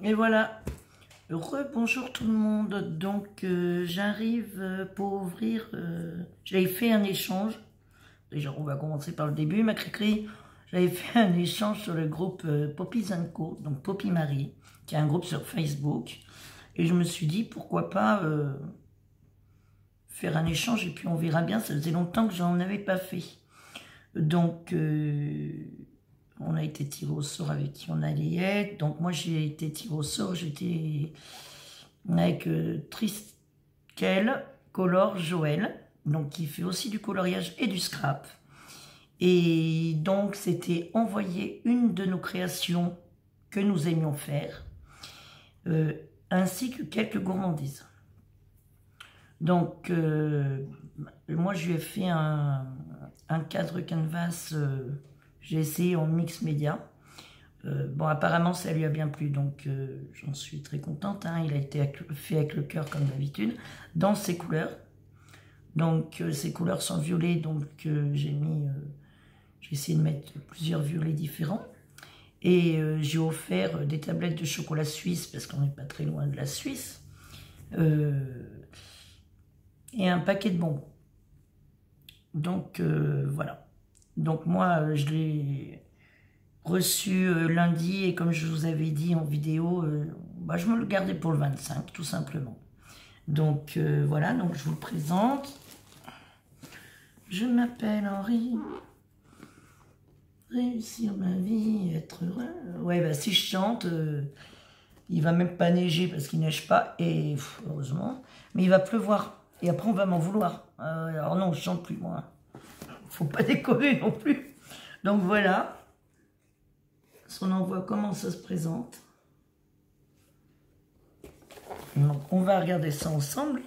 Et voilà, rebonjour tout le monde. Donc j'arrive pour ouvrir, j'avais fait un échange, déjà on va commencer par le début ma cricri. J'avais fait un échange sur le groupe Poppy Co, donc Poppy Marie, qui est un groupe sur Facebook. Et je me suis dit pourquoi pas faire un échange et puis on verra bien, ça faisait longtemps que j'en avais pas fait. Donc on a été tiré au sort avec qui on allait être. Donc moi j'ai été tiré au sort, j'étais avec Triskel Color Joël, donc qui fait aussi du coloriage et du scrap. Et donc c'était envoyer une de nos créations que nous aimions faire, ainsi que quelques gourmandises. Donc moi je lui ai fait un cadre canvas, j'ai essayé en mix média. Bon, apparemment, ça lui a bien plu, donc j'en suis très contente. Hein. Il a été fait avec le cœur, comme d'habitude, dans ses couleurs. Donc, ces couleurs sont violets, donc j'ai essayé de mettre plusieurs violets différents. Et j'ai offert des tablettes de chocolat suisse, parce qu'on n'est pas très loin de la Suisse. Et un paquet de bonbons. Donc, voilà. Donc, moi, je l'ai reçu lundi, et comme je vous avais dit en vidéo, je me le gardais pour le 25, tout simplement. Donc voilà, donc je vous le présente. Je m'appelle Henri. Réussir ma vie, être heureux. Ouais, bah si je chante, il va même pas neiger parce qu'il neige pas, et heureusement, mais il va pleuvoir. Et après on va m'en vouloir. Alors non, je chante plus moi. Faut pas déconner non plus. Donc voilà. On envoie comment ça se présente. Donc on va regarder ça ensemble.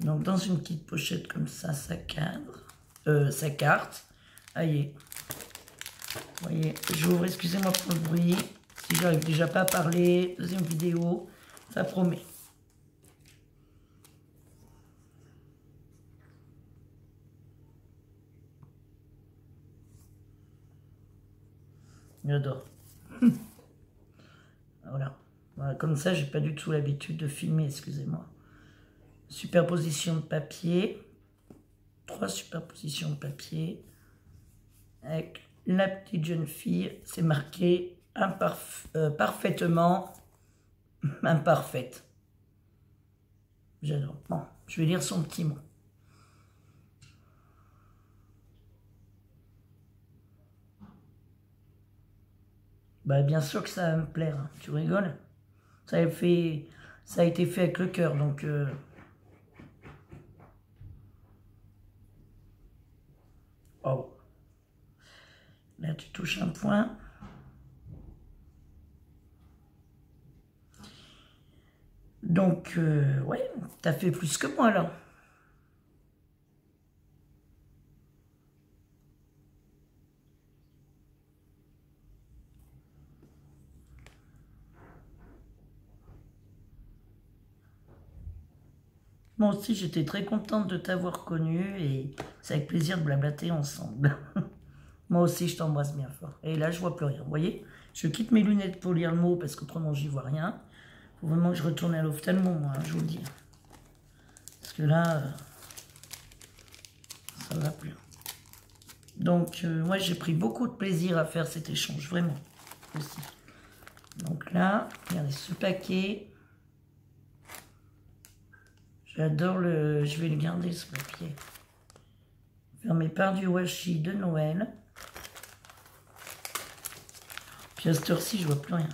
Donc dans une petite pochette comme ça, ça cadre, sa carte. Allez, vous voyez, j'ouvre, excusez-moi pour le bruit. Si j'arrive déjà pas à parler, deuxième vidéo, ça promet. J'adore. Voilà. Voilà. Comme ça, j'ai pas du tout l'habitude de filmer, excusez-moi. Superposition de papier. 3 superpositions de papier. Avec la petite jeune fille, c'est marqué parfaitement imparfaite. J'adore. Bon, je vais lire son petit mot. Bah, bien sûr que ça va me plaire, hein. Tu rigoles? Ça a été fait avec le cœur, donc... Oh. Là, tu touches un point. Donc, ouais, t'as fait plus que moi, là. Moi aussi, j'étais très contente de t'avoir connu et c'est avec plaisir de blablater ensemble. Moi aussi, je t'embrasse bien fort. Et là, je vois plus rien. Vous voyez? Je quitte mes lunettes pour lire le mot parce qu'autrement, j'y vois rien. Faut vraiment que je retourne à l'ophtalmo, moi, hein, je vous le dis. Parce que là, ça ne va plus. Donc, moi, j'ai pris beaucoup de plaisir à faire cet échange, vraiment. Aussi. Donc là, regardez ce paquet. J'adore le... Je vais le garder, ce papier. Fermé par du washi de Noël. Puis à cette heure-ci, je vois plus rien.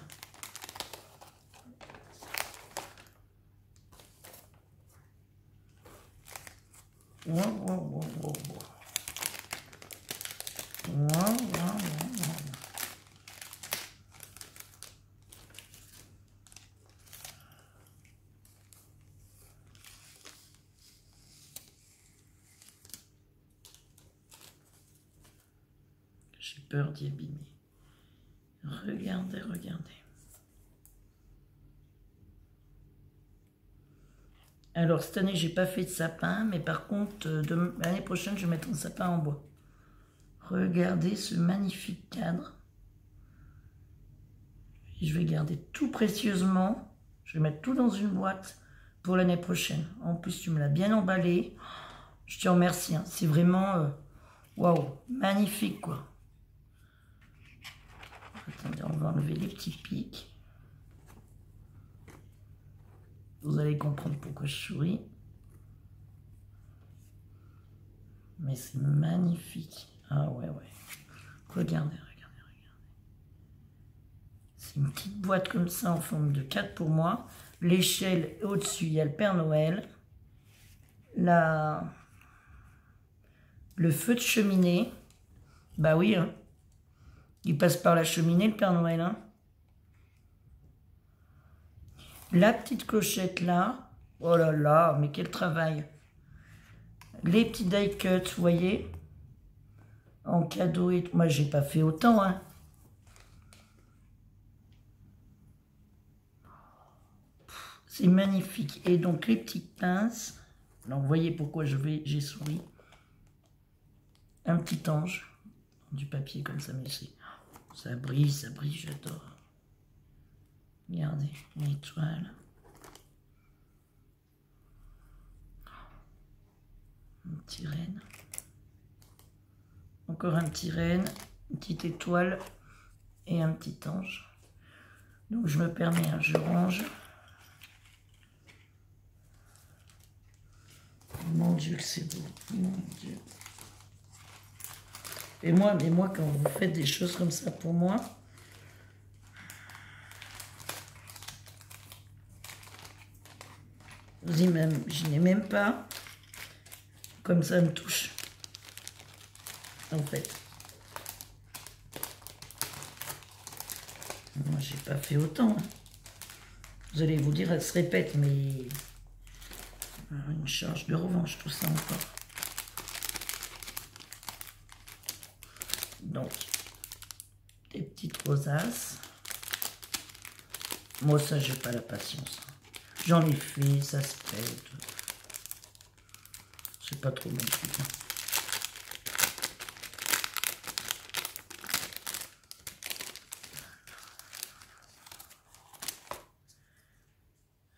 Wow, wow, wow, wow, wow. Wow, wow, wow, wow. J'ai peur d'y abîmer. Regardez, regardez. Alors, cette année, j'ai pas fait de sapin, mais par contre, l'année prochaine, je vais mettre un sapin en bois. Regardez ce magnifique cadre. Et je vais garder tout précieusement. Je vais mettre tout dans une boîte pour l'année prochaine. En plus, tu me l'as bien emballé. Je te remercie. Hein. C'est vraiment... waouh, magnifique, quoi. Attendez, on va enlever les petits pics. Vous allez comprendre pourquoi je souris. Mais c'est magnifique. Ah ouais, ouais. Regardez, regardez, regardez. C'est une petite boîte comme ça en forme de 4 pour moi. L'échelle au-dessus, il y a le Père Noël. Le feu de cheminée. Bah oui, hein. Il passe par la cheminée, le Père Noël. Hein. La petite clochette là. Oh là là, mais quel travail. Les petits die cuts, vous voyez. En cadeau et tout. Moi, j'ai pas fait autant. Hein. C'est magnifique. Et donc, les petites pinces. Alors, vous voyez pourquoi j'ai souri. Un petit ange. Du papier comme ça, mais ça brille, j'adore. Regardez, une étoile. Un petit renne. Encore un petit renne, une petite étoile et un petit ange. Donc je me permets, hein, je range. Mon Dieu que c'est beau, mon Dieu. Et moi, quand vous faites des choses comme ça pour moi, je n'ai même pas, comme ça me touche, en fait. Moi, j'ai pas fait autant. Hein. Vous allez vous dire, elle se répète, mais une charge de revanche, tout ça encore. Donc, des petites rosaces. Moi, ça, j'ai pas la patience. J'en ai fait, ça se pète. C'est pas trop bon.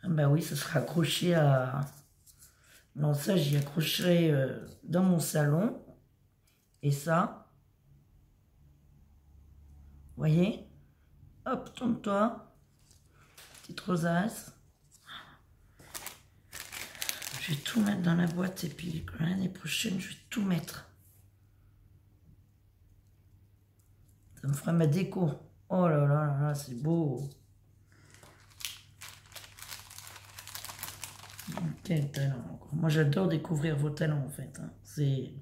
Ah bah oui, ça sera accroché à... Non, ça, j'y accrocherai dans mon salon. Et ça... Vous voyez? Hop, tourne-toi. Petite rosace. Je vais tout mettre dans la boîte et puis l'année prochaine, je vais tout mettre. Ça me fera ma déco. Oh là là là là, c'est beau. Quel talent. Moi, j'adore découvrir vos talents, en fait. Hein. C'est...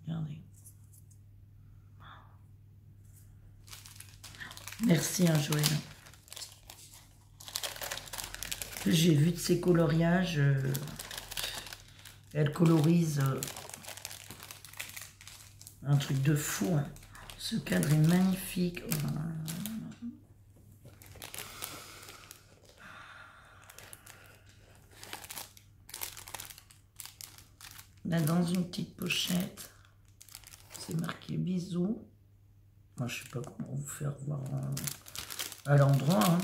Regardez. Merci, hein, Joël. J'ai vu de ces coloriages. Elle colorise un truc de fou. Hein. Ce cadre est magnifique. Oh là là. Là, dans une petite pochette, c'est marqué bisous. Moi, je sais pas comment vous faire voir à l'endroit. Hein.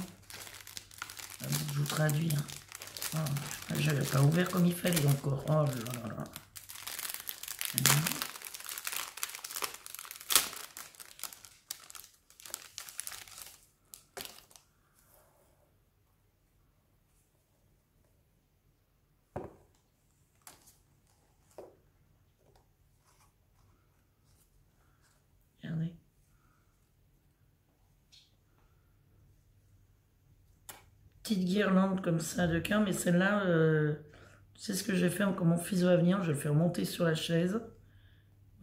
Je vous traduis. Hein. Oh, je l'avais pas ouvert comme il fallait encore. Oh là là là. Regardez. Petite guirlande comme ça de cœur, mais celle-là, c'est ce que je vais faire quand mon fils va venir, je vais le faire monter sur la chaise.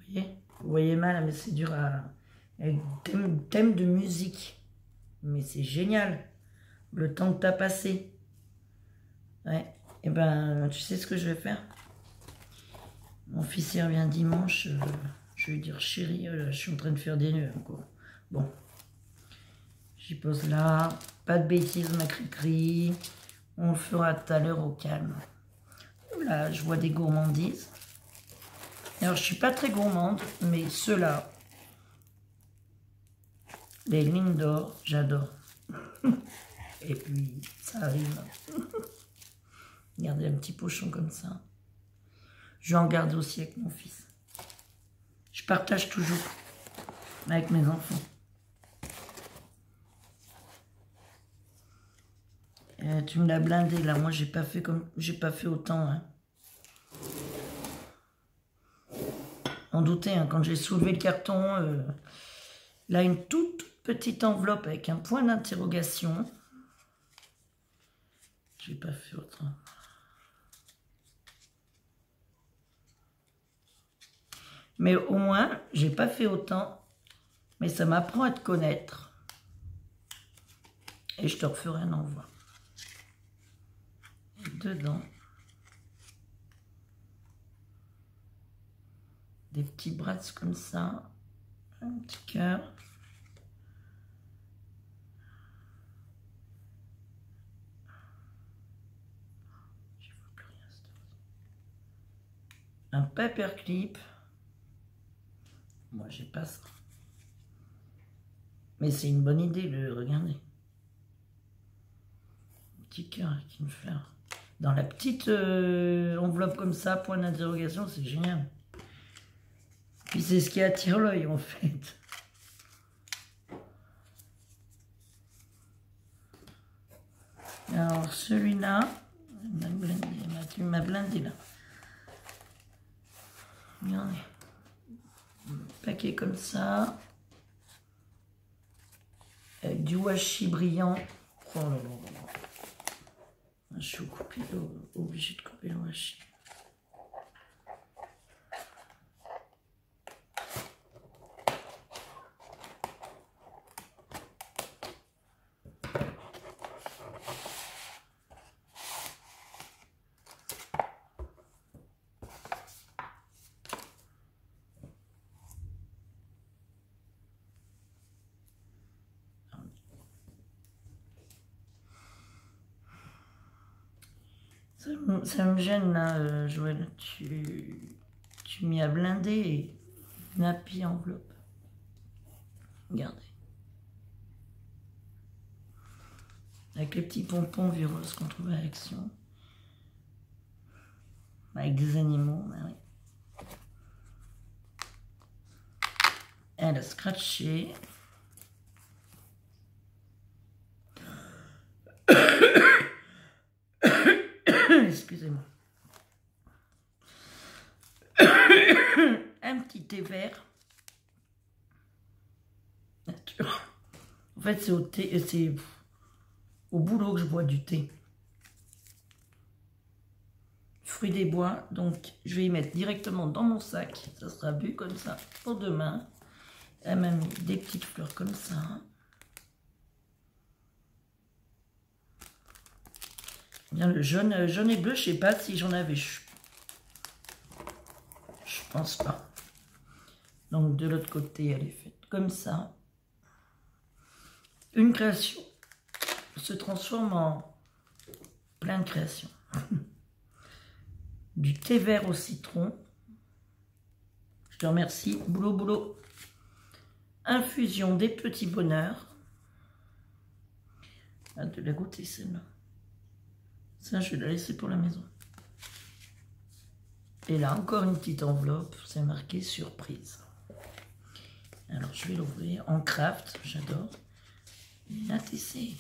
Vous voyez mal, mais c'est dur à... Avec thème de musique. Mais c'est génial. Le temps que tu as passé. Ouais. Et ben, tu sais ce que je vais faire? Mon fils il revient dimanche. Je vais lui dire, chérie, je suis en train de faire des nœuds encore. Bon. J'y pose là. Pas de bêtises, ma cri-cri. On le fera tout à l'heure au calme. Là, je vois des gourmandises. Alors, je suis pas très gourmande, mais ceux-là, les Lindor, j'adore. Et puis, ça arrive. Regardez un petit pochon comme ça. Je vais en garder aussi avec mon fils. Je partage toujours avec mes enfants. Tu me l'as blindé là. Moi, j'ai pas fait autant. Hein. On doutait hein, quand j'ai soulevé le carton. Là, une toute petite enveloppe avec un point d'interrogation. J'ai pas fait autant. Mais au moins, j'ai pas fait autant. Mais ça m'apprend à te connaître. Et je te referai un envoi. Et dedans, des petits bras comme ça. Un petit cœur. Un paperclip. Moi, j'ai pas ça. Mais c'est une bonne idée, regardez. Un petit cœur avec une fleur. Dans la petite enveloppe comme ça, point d'interrogation, c'est génial. Puis c'est ce qui attire l'œil, en fait. Alors, celui-là, tu m'as blindé, là. Regardez. Un paquet comme ça. Avec du washi brillant. Oh là là là. Je suis obligée de couper le washi. Ça me gêne là, Joël. Tu m'y as blindé et nappy enveloppe. Regardez. Avec les petits pompons vieux roses qu'on trouve à Action. Avec des animaux, bah oui. Elle a scratché. Excusez-moi. Un petit thé vert. Nature. En fait, c'est au boulot que je bois du thé. Fruits des bois. Donc, je vais y mettre directement dans mon sac. Ça sera bu comme ça pour demain. Elle m'a mis des petites fleurs comme ça. Bien, le jaune et bleu, je ne sais pas si j'en avais. Je pense pas. Donc de l'autre côté, elle est faite comme ça. Une création se transforme en plein de créations. Du thé vert au citron. Je te remercie. Boulot, boulot. Infusion des petits bonheurs. Ah, de la goûter celle-là. Ça, je vais la laisser pour la maison. Et là, encore une petite enveloppe. C'est marqué surprise. Alors, je vais l'ouvrir en craft. J'adore. La TC.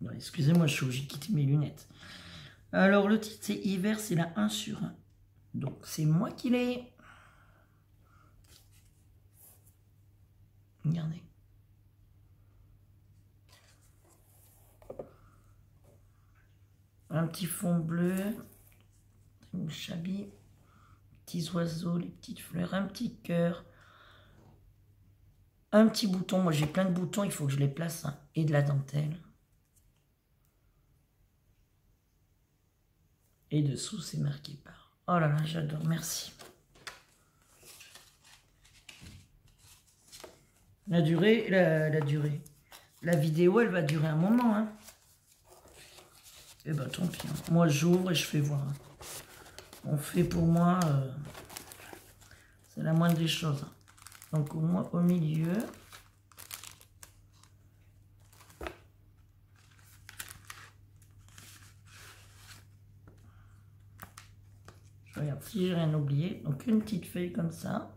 Ouais, excusez-moi, je suis obligée de quitter mes lunettes. Alors, le titre, c'est Hiver, c'est la 1 sur 1. Donc, c'est moi qui l'ai. Regardez. Un petit fond bleu. Une chabie. Petits oiseaux, les petites fleurs, un petit cœur. Un petit bouton. Moi, j'ai plein de boutons, il faut que je les place. Hein. Et de la dentelle. Et dessous, c'est marqué par. Oh là là, j'adore, merci. La durée, la durée. La vidéo, elle va durer un moment. Hein. Et bah tant pis. Hein. Moi, j'ouvre et je fais voir. On fait pour moi, c'est la moindre des choses. Donc au milieu. Je regarde si j'ai rien oublié. Donc une petite feuille comme ça.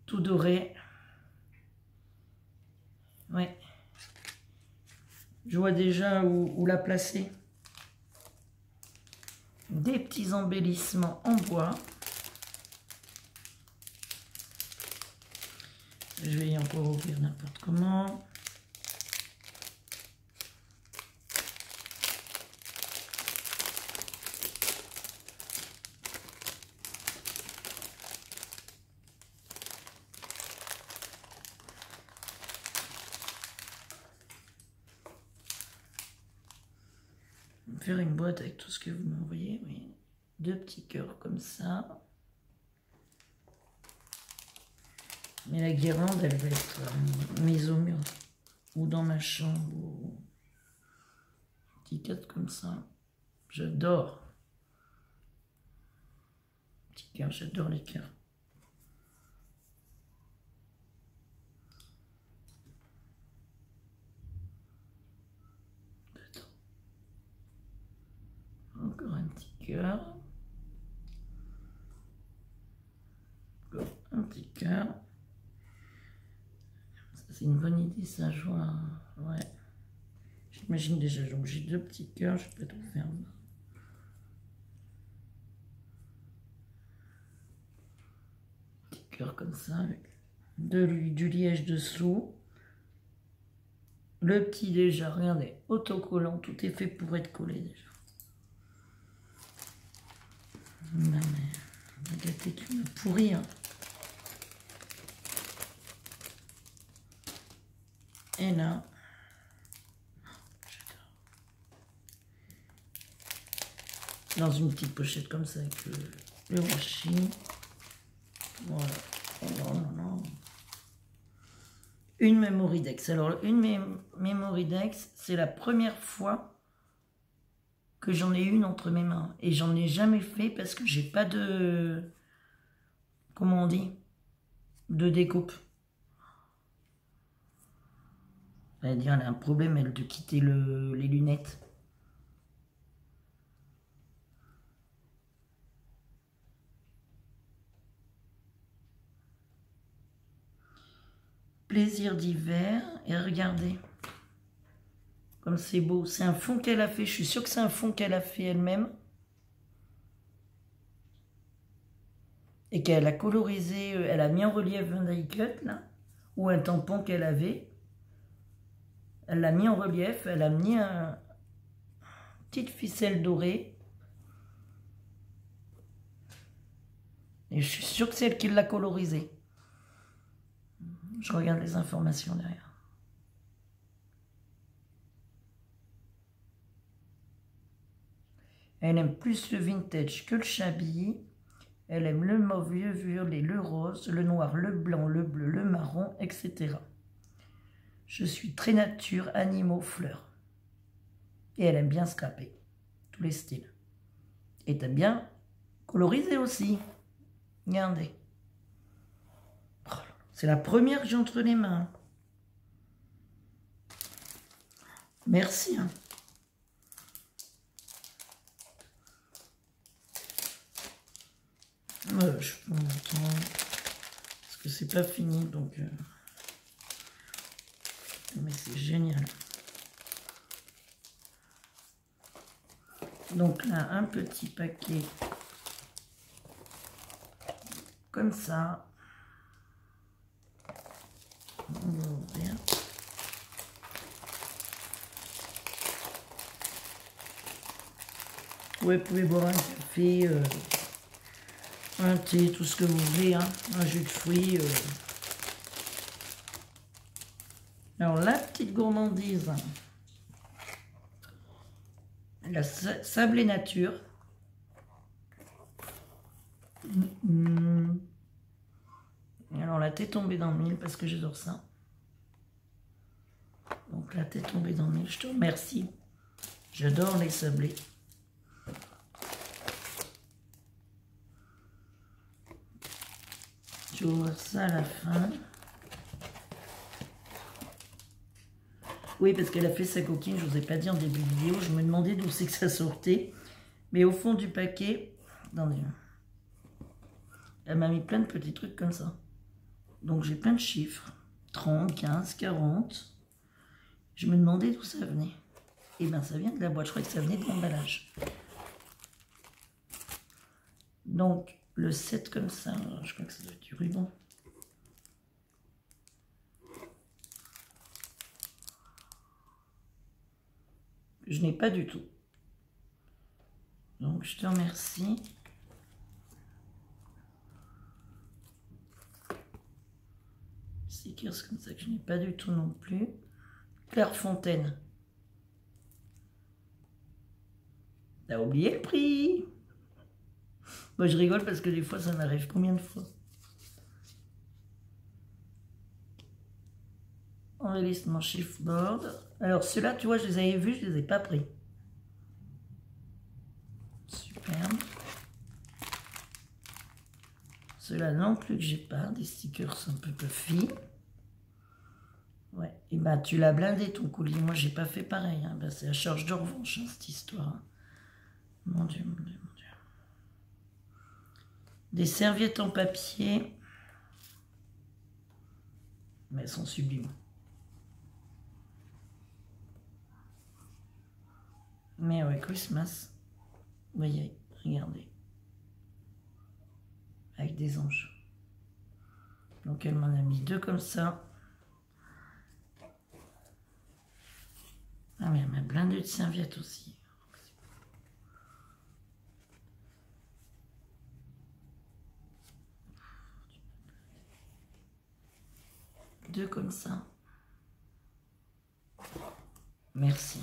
Tout doré. Ouais. Je vois déjà où la placer. Des petits embellissements en bois. Je vais encore ouvrir n'importe comment. Faire une boîte avec tout ce que vous m'envoyez. Oui. 2 petits cœurs comme ça. Mais la guirlande, elle va être mise au mur. Ou dans ma chambre. Ou... Petit cadre comme ça. J'adore. Petit cœur, j'adore les cœurs. Encore un petit cœur. Encore un petit cœur. C'est une bonne idée, ça, je vois. Ouais. J'imagine déjà, donc j'ai 2 petits cœurs, je peux tout faire. Petit cœur comme ça, avec du liège dessous. Le petit déjà, regardez, autocollant, tout est fait pour être collé déjà. Non mais, regardez qui me pourrit. Hein. Et là, dans une petite pochette comme ça avec le washi. Voilà. Oh non, non, non. Une Memoridex. Alors, une Memoridex, c'est la première fois que j'en ai une entre mes mains. Et j'en ai jamais fait parce que j'ai pas de... Comment on dit? De découpe. Elle dit, elle a un problème, elle, de quitter les lunettes. Plaisir d'hiver. Et regardez. Comme c'est beau. C'est un fond qu'elle a fait. Je suis sûre que c'est un fond qu'elle a fait elle-même. Et qu'elle a colorisé. Elle a mis en relief Van Dyke Cut, là. Ou un tampon qu'elle avait. Elle l'a mis en relief. Elle a mis une petite ficelle dorée. Et je suis sûre que c'est elle qui l'a colorisé. Je regarde les informations derrière. Elle aime plus le vintage que le shabby. Elle aime le mauve, le violet, le rose, le noir, le blanc, le bleu, le marron, etc. Je suis très nature, animaux, fleurs. Et elle aime bien scraper. Tous les styles. Et t'aimes bien coloriser aussi. Regardez. Oh, c'est la première que j'ai entre les mains. Merci. Hein. Je prends mon temps. Parce que c'est pas fini. Donc, mais c'est génial. Donc là, un petit paquet. Comme ça. On va ouvrir. Ouais, vous pouvez boire un café, un thé, tout ce que vous voulez, hein, un jus de fruits. Alors, la petite gourmandise, la sablé nature. Alors la tête tombée dans le mille parce que j'adore ça. Donc la tête tombée dans le mille, je te remercie. J'adore les sablés. Je vais ouvrir ça à la fin. Oui, parce qu'elle a fait sa coquine, je ne vous ai pas dit en début de vidéo. Je me demandais d'où c'est que ça sortait. Mais au fond du paquet, attendez, elle m'a mis plein de petits trucs comme ça. Donc j'ai plein de chiffres. 30, 15, 40. Je me demandais d'où ça venait. Et bien ça vient de la boîte, je crois que ça venait de l'emballage. Donc le 7 comme ça, je crois que ça doit être du ruban. Je n'ai pas du tout. Donc je te remercie. Stickers comme ça que je n'ai pas du tout non plus. Clairefontaine. T'as oublié le prix? Moi je rigole parce que des fois ça m'arrive combien de fois? Enregistrement shiftboard. Alors ceux-là, tu vois, je les avais vus, je les ai pas pris. Super. Ceux-là non plus que j'ai pas, des stickers un peu puffy. Ouais, et bah tu l'as blindé ton colis. Moi j'ai pas fait pareil. Hein. Bah, c'est la charge de revanche hein, cette histoire. Hein. Mon Dieu, mon Dieu, mon Dieu. Des serviettes en papier. Mais elles sont sublimes. Merry Christmas. Vous voyez, regardez. Avec des anges. Donc elle m'en a mis deux comme ça. Ah mais elle m'a blindé de serviettes aussi. Deux comme ça. Merci.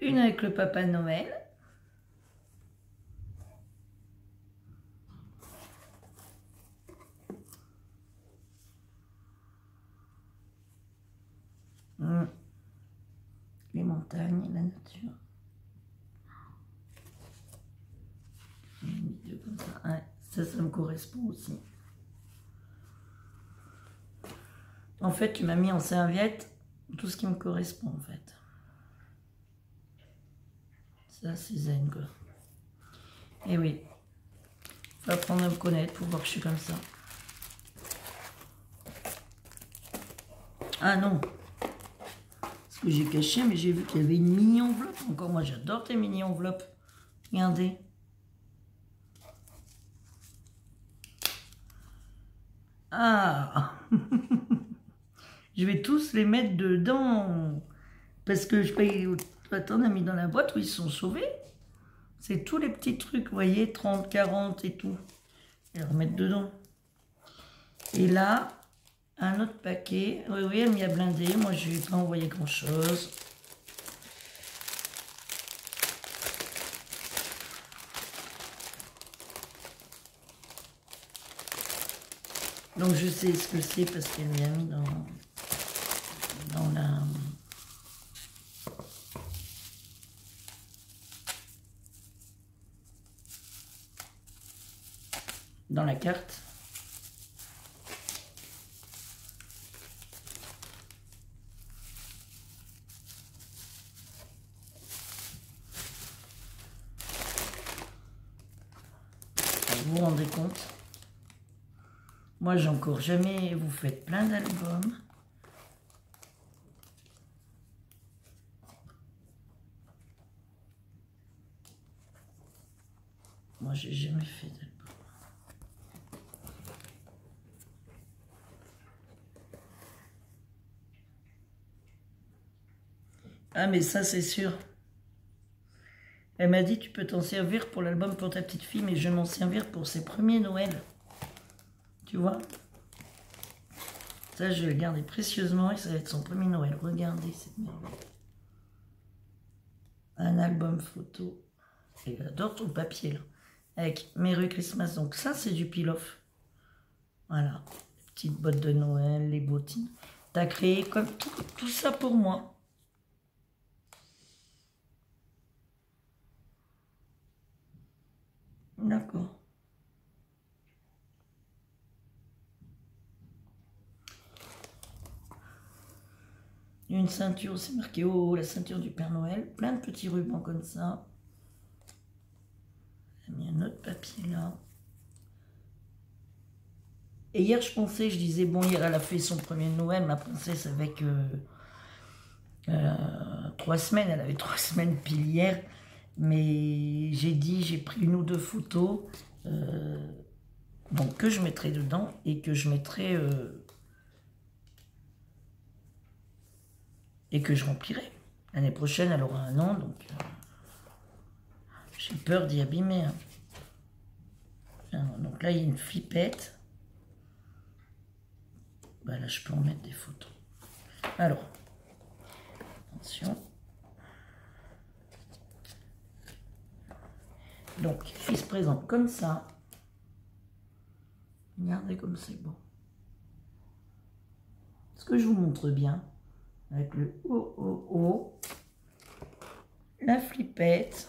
Une avec le Papa Noël. Les montagnes, la nature. Deux comme ça. Ouais, ça me correspond aussi. En fait, tu m'as mis en serviette tout ce qui me correspond, en fait. Ça, c'est zen, quoi. Et oui. Faut apprendre à me connaître pour voir que je suis comme ça. Ah non. Parce que j'ai caché, mais j'ai vu qu'il y avait une mini-enveloppe. Encore, moi, j'adore tes mini-enveloppes. Regardez. Ah. Je vais tous les mettre dedans. Parce que je paye. Attends, on a mis dans la boîte où ils sont sauvés. C'est tous les petits trucs, vous voyez, 30, 40 et tout. Et remettre dedans. Et là, un autre paquet. Oui, oui, elle m'y a blindé. Moi, je ne lui ai pas envoyé grand-chose. Donc, je sais ce que c'est parce qu'elle m'y a mis dans la... dans la carte. Vous vous rendez compte? Moi, j'ai encore jamais... Vous faites plein d'albums. Moi, j'ai jamais fait d'album. Ah, mais ça, c'est sûr. Elle m'a dit, tu peux t'en servir pour l'album pour ta petite fille, mais je vais m'en servir pour ses premiers Noël. Tu vois? Ça, je vais le garder précieusement et ça va être son premier Noël. Regardez cette merveille. Un album photo. Et j'adore ton papier, là. Avec Merry Christmas. Donc ça, c'est du peel-off. Voilà, petite botte de Noël, les bottines. Tu as créé comme tout ça pour moi. D'accord. Une ceinture, c'est marqué oh, la ceinture du Père Noël. Plein de petits rubans comme ça. J'ai mis un autre papier là. Et hier, je pensais, je disais, bon, hier, elle a fait son premier Noël, ma princesse, avec 3 semaines. Elle avait 3 semaines pile hier. Mais j'ai dit, j'ai pris 1 ou 2 photos. Donc, que je mettrai dedans et que je mettrai... et que je remplirai. L'année prochaine, elle aura 1 an, donc... j'ai peur d'y abîmer. Hein. Alors, donc là, il y a une flippette. Bah là, je peux en mettre des photos. Alors, attention. Donc, il se présente comme ça. Regardez comme c'est beau. Est-ce que je vous montre bien? Avec le O, la flippette,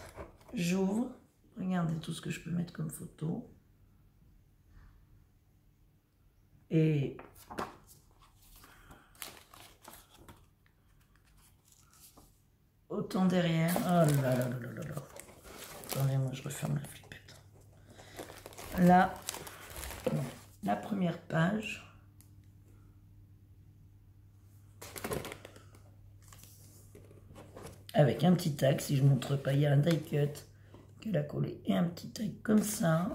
j'ouvre. Regardez tout ce que je peux mettre comme photo. Et autant derrière. Oh là là là là là là. Attendez, moi je referme la flippette. Là, non, la première page. Avec un petit tag, si je ne montre pas, il y a un die cut qu'elle a collé et un petit tag comme ça.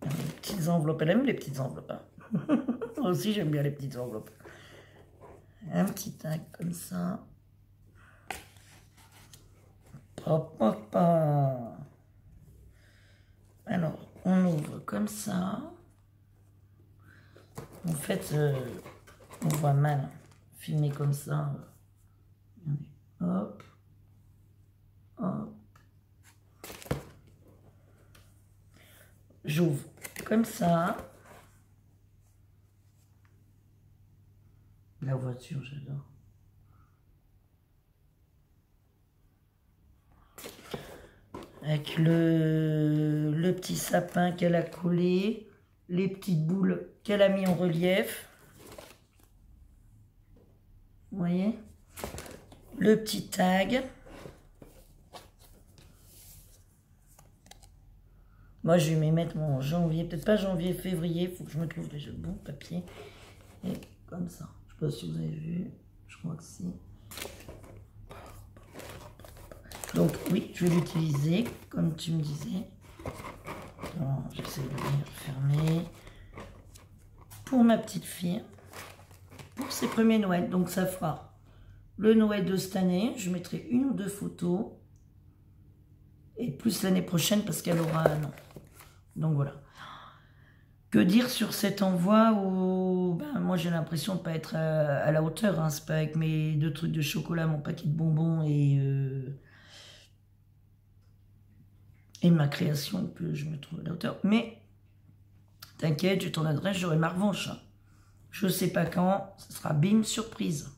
Les petites enveloppes, elle aime les petites enveloppes. Hein. Moi aussi j'aime bien les petites enveloppes. Un petit tag comme ça. Hop, hop, hop. Alors, on ouvre comme ça. En fait, on voit mal filmer comme ça. Hop, hop. J'ouvre comme ça. La voiture, j'adore. Avec le petit sapin qu'elle a collé, les petites boules qu'elle a mis en relief. Vous voyez? Le petit tag. Moi, je vais m'y mettre mon janvier, peut-être pas janvier, février, il faut que je me trouve déjà le bon papier. Et comme ça. Je ne sais pas si vous avez vu, je crois que si. Donc oui, je vais l'utiliser, comme tu me disais. J'essaie de bien fermer. Pour ma petite fille, pour ses premiers Noëls. Donc ça fera le Noël de cette année. Je mettrai 1 ou 2 photos. Et plus l'année prochaine parce qu'elle aura 1 an. Donc voilà. Que dire sur cet envoi où ben, moi j'ai l'impression de ne pas être à la hauteur. Hein. C'est pas avec mes 2 trucs de chocolat, mon paquet de bonbons et ma création que je me trouve à la hauteur. Mais t'inquiète, je t'en adresse, j'aurai ma revanche. Je sais pas quand, ce sera bim, surprise.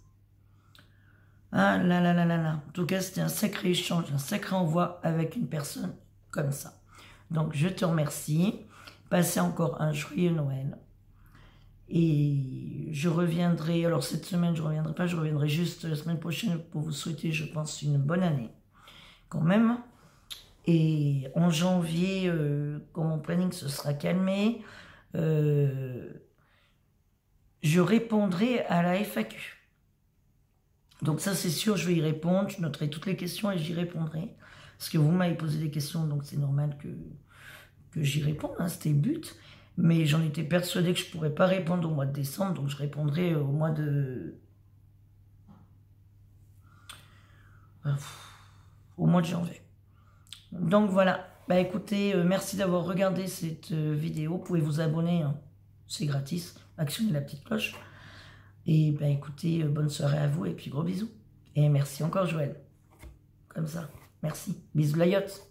Ah là là là là là. En tout cas, c'était un sacré échange, un sacré envoi avec une personne comme ça. Donc, je te remercie. Passez encore un joyeux Noël. Et je reviendrai, alors cette semaine, je ne reviendrai pas, je reviendrai juste la semaine prochaine pour vous souhaiter, je pense, une bonne année. Quand même. Et en janvier, quand mon planning se sera calmé, je répondrai à la FAQ. Donc ça, c'est sûr, je vais y répondre. Je noterai toutes les questions et j'y répondrai. Parce que vous m'avez posé des questions, donc c'est normal que j'y réponde. Hein, c'était le but. Mais j'en étais persuadée que je ne pourrais pas répondre au mois de décembre. Donc je répondrai au mois de... au mois de janvier. Donc voilà. Bah écoutez, merci d'avoir regardé cette vidéo. Vous pouvez vous abonner. Hein. C'est gratis. Actionnez la petite cloche. Et bah écoutez, bonne soirée à vous et puis gros bisous. Et merci encore Joël. Comme ça. Merci. Bisous la yacht.